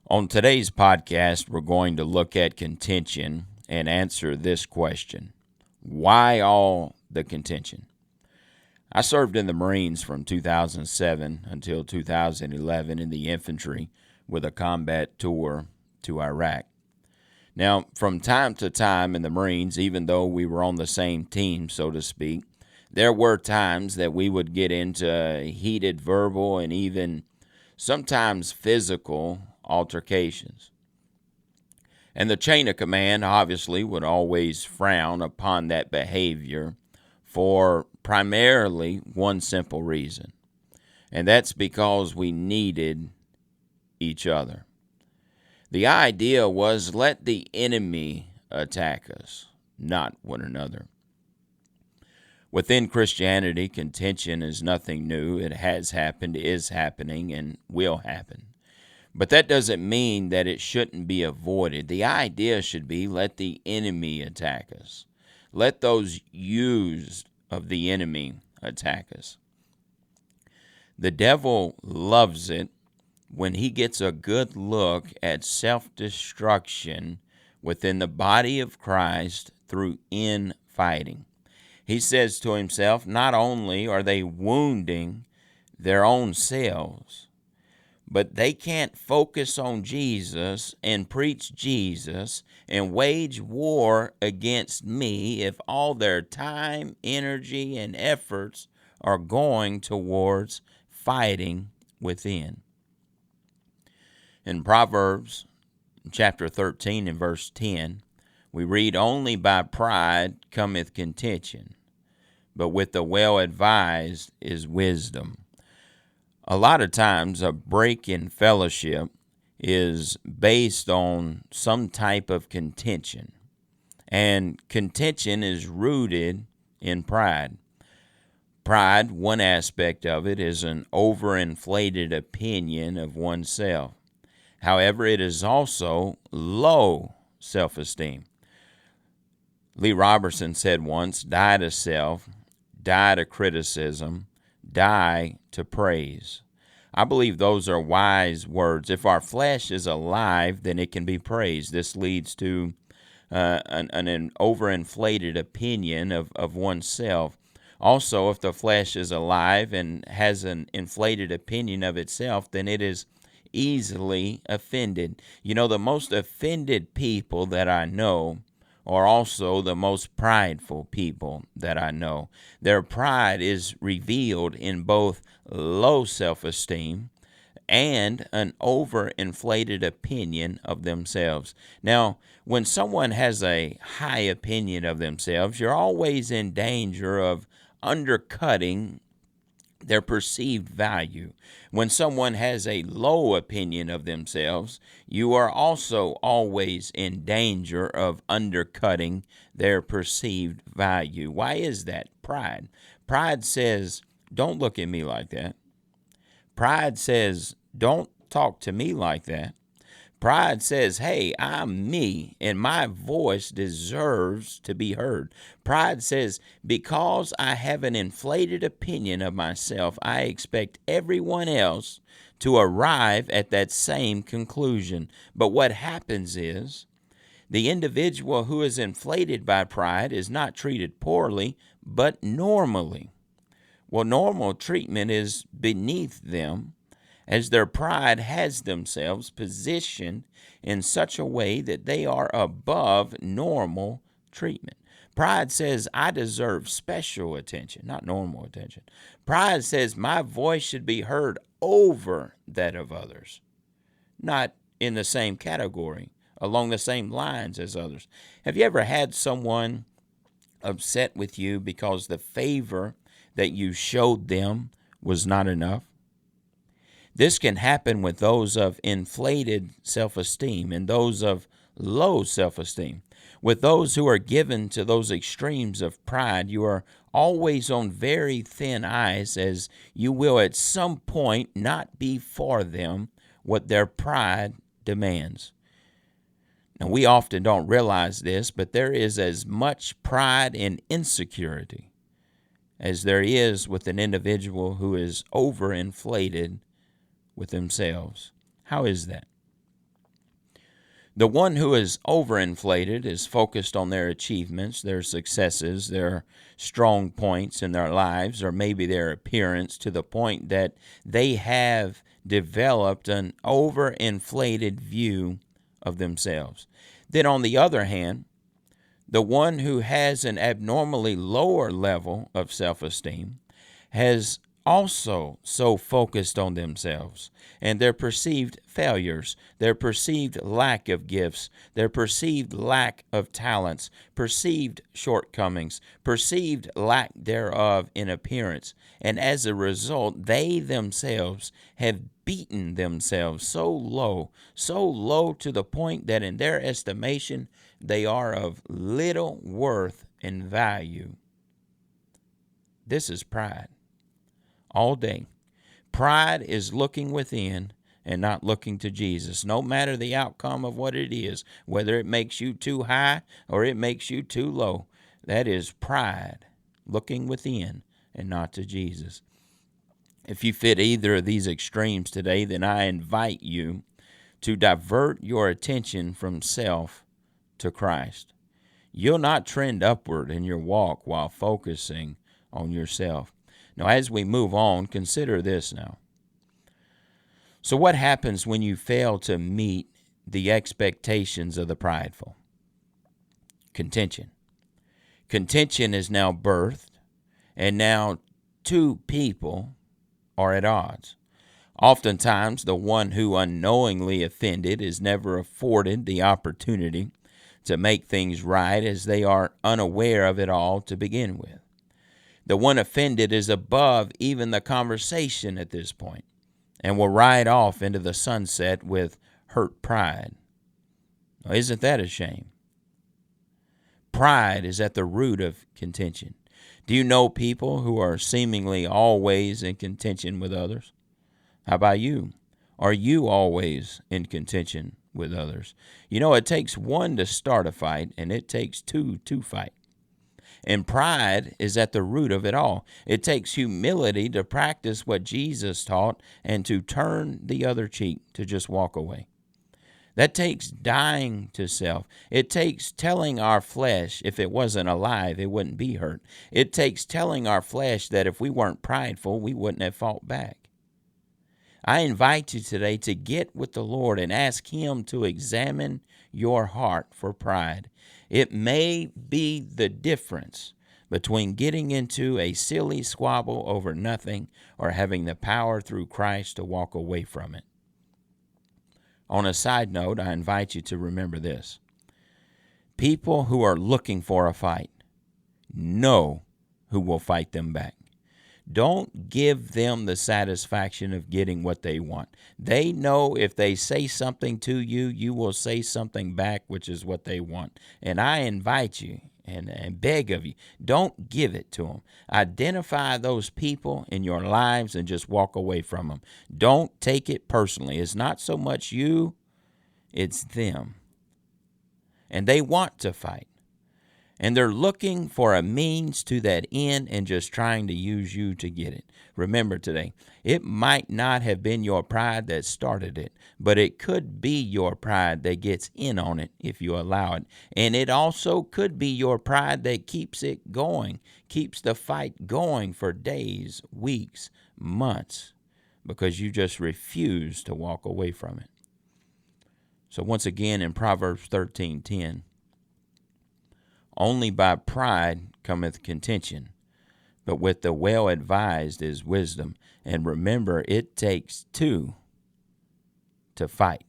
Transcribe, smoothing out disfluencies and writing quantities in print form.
On today's podcast, we're going to look at contention and answer this question. Why all the contention? I served in the Marines from 2007 until 2011 in the infantry with a combat tour to Iraq. Now, from time to time in the Marines, even though we were on the same team, so to speak, there were times that we would get into heated verbal and even sometimes physical altercations. And the chain of command obviously would always frown upon that behavior for primarily one simple reason, and that's because we needed each other. The idea was let the enemy attack us, not one another. Within Christianity, contention is nothing new. It has happened, is happening, and will happen. But that doesn't mean that it shouldn't be avoided. The idea should be let the enemy attack us. Let those used of the enemy attack us. The devil loves it when he gets a good look at self-destruction within the body of Christ through infighting. He says to himself, not only are they wounding their own selves, but they can't focus on Jesus and preach Jesus and wage war against me if all their time, energy, and efforts are going towards fighting within. In Proverbs chapter 13 and verse 10, we read, only by pride cometh contention, but with the well-advised is wisdom. A lot of times a break in fellowship is based on some type of contention, and contention is rooted in pride. Pride, one aspect of it, is an overinflated opinion of oneself. However, it is also low self-esteem. Lee Robertson said once, die to self, die to criticism, die to praise. I believe those are wise words. If our flesh is alive, then it can be praised. This leads to an overinflated opinion of oneself. Also, if the flesh is alive and has an inflated opinion of itself, then it is easily offended. You know, the most offended people that I know are also the most prideful people that I know. Their pride is revealed in both low self-esteem and an overinflated opinion of themselves. Now, when someone has a high opinion of themselves, you're always in danger of undercutting their perceived value. When someone has a low opinion of themselves, you are also always in danger of undercutting their perceived value. Why is that? Pride. Pride says, don't look at me like that. Pride says, don't talk to me like that. Pride says, hey, I'm me, and my voice deserves to be heard. Pride says, because I have an inflated opinion of myself, I expect everyone else to arrive at that same conclusion. But what happens is, the individual who is inflated by pride is not treated poorly, but normally. Well, normal treatment is beneath them, as their pride has themselves positioned in such a way that they are above normal treatment. Pride says, I deserve special attention, not normal attention. Pride says, my voice should be heard over that of others, not in the same category, along the same lines as others. Have you ever had someone upset with you because the favor that you showed them was not enough? This can happen with those of inflated self-esteem and those of low self-esteem. With those who are given to those extremes of pride, you are always on very thin ice, as you will at some point not be for them what their pride demands. Now, we often don't realize this, but there is as much pride and insecurity as there is with an individual who is overinflated with themselves. How is that? The one who is overinflated is focused on their achievements, their successes, their strong points in their lives, or maybe their appearance, to the point that they have developed an overinflated view of themselves. Then, on the other hand, the one who has an abnormally lower level of self-esteem has also so focused on themselves and their perceived failures, their perceived lack of gifts, their perceived lack of talents, perceived shortcomings, perceived lack thereof in appearance. And as a result, they themselves have beaten themselves so low to the point that in their estimation, they are of little worth and value. This is pride. All day. Pride is looking within and not looking to Jesus, no matter the outcome of what it is, whether it makes you too high or it makes you too low. That is pride, looking within and not to Jesus. If you fit either of these extremes today, then I invite you to divert your attention from self to Christ. You'll not trend upward in your walk while focusing on yourself. Now, as we move on, consider this now. So what happens when you fail to meet the expectations of the prideful? Contention. Contention is now birthed, and now two people are at odds. Oftentimes, the one who unknowingly offended is never afforded the opportunity to make things right, as they are unaware of it all to begin with. The one offended is above even the conversation at this point and will ride off into the sunset with hurt pride. Now, isn't that a shame? Pride is at the root of contention. Do you know people who are seemingly always in contention with others? How about you? Are you always in contention with others? You know, it takes one to start a fight, and it takes two to fight. And pride is at the root of it all. It takes humility to practice what Jesus taught and to turn the other cheek, to just walk away. That takes dying to self. It takes telling our flesh if it wasn't alive, it wouldn't be hurt. It takes telling our flesh that if we weren't prideful, we wouldn't have fought back. I invite you today to get with the Lord and ask Him to examine your heart for pride. It may be the difference between getting into a silly squabble over nothing or having the power through Christ to walk away from it. On a side note, I invite you to remember this. People who are looking for a fight know who will fight them back. Don't give them the satisfaction of getting what they want. They know if they say something to you, you will say something back, which is what they want. And I invite you and beg of you, don't give it to them. Identify those people in your lives and just walk away from them. Don't take it personally. It's not so much you, it's them. And they want to fight. And they're looking for a means to that end and just trying to use you to get it. Remember today, it might not have been your pride that started it, but it could be your pride that gets in on it if you allow it. And it also could be your pride that keeps it going, keeps the fight going for days, weeks, months, because you just refuse to walk away from it. So once again, in Proverbs 13:10, only by pride cometh contention, but with the well-advised is wisdom. And remember, it takes two to fight.